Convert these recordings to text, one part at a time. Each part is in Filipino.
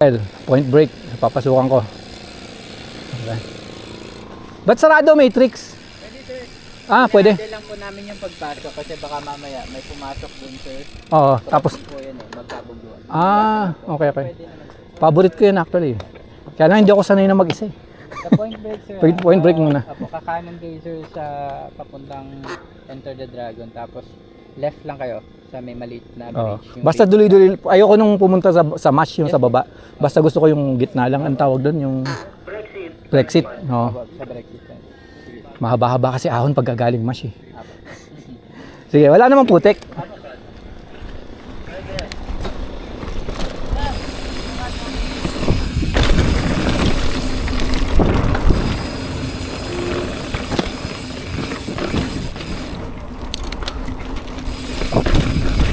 Point break, papasukan ko. Okay. Ba't sarado, Matrix? Pwede sir. Pwede. Hindi lang po namin yung pagpasok kasi baka mamaya may pumasok dun sir. Oo, tapos Po yan magkabuguan. okay. Pwede naman sir. Paborito ko yun actually. Kaya lang hindi ako sanay na mag-isa. Sa point break sir. Point break muna. Apo, kakanan kayo sir sa papuntang Enter the Dragon. Tapos left lang kayo sa may maliit na bridge. Basta duloy-duloy. Ayoko nung pumunta sa match yung sa baba. Basta gusto ko yung gitna lang. Ang tawag doon, yung Brexit. Apo, sa Brexit. Sige. Mahaba-haba kasi ahon pag gagaling match eh. Apo. Sige, wala namang putek.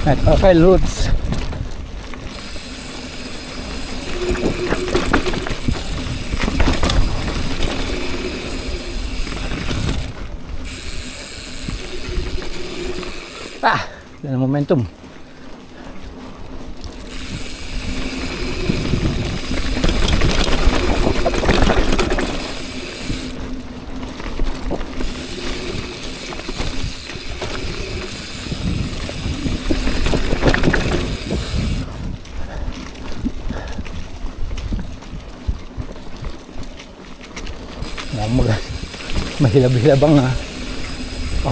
At okay, roots. Yan ang momentum. Mahilab-hilabang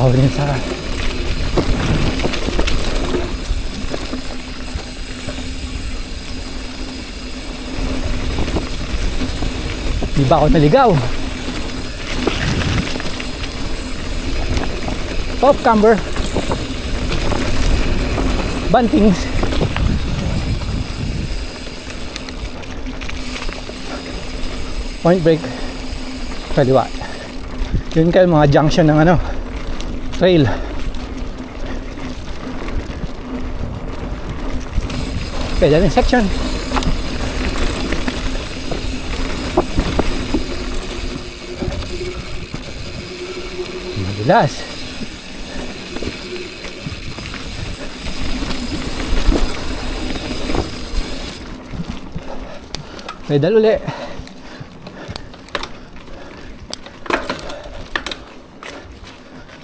rin sa di ba ako naligaw? Top camber bantings point break kaliwa. Yun kayo mga junction ng trail. Okay, dyan yung section. Madulas. Pedal uli.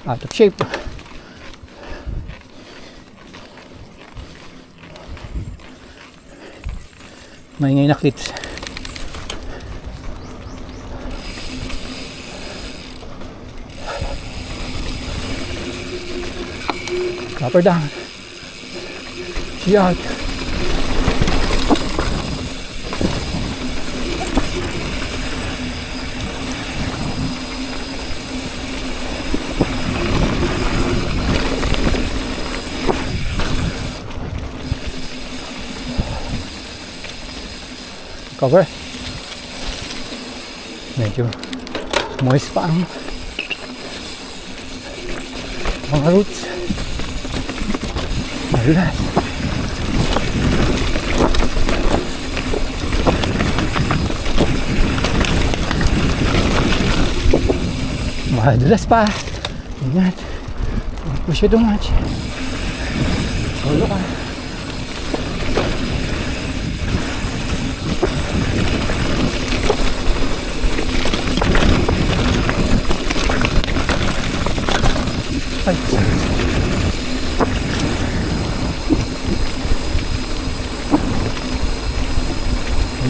Out of shape. Maingay na clips. Upper down. Shot. Cover. Medyo moist pa ang mga roots. Madulas. Madulas pa. Ingat. Don't push it too much. Solo ka. Ay.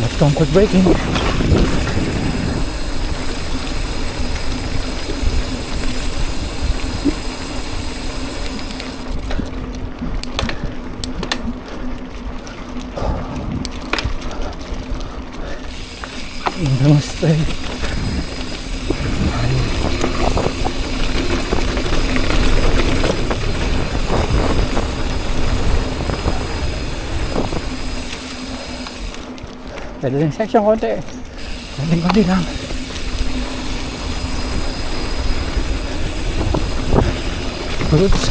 Let's don't quit braking. Namaste. Pwede din section konti. Konti lang. Roots.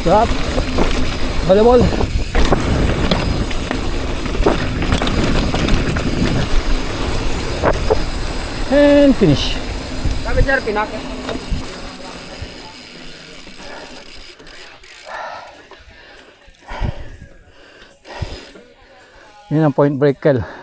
Drop. Volleyball. And finish. Sabi sir, pinakit. Yun ang point break, Kel.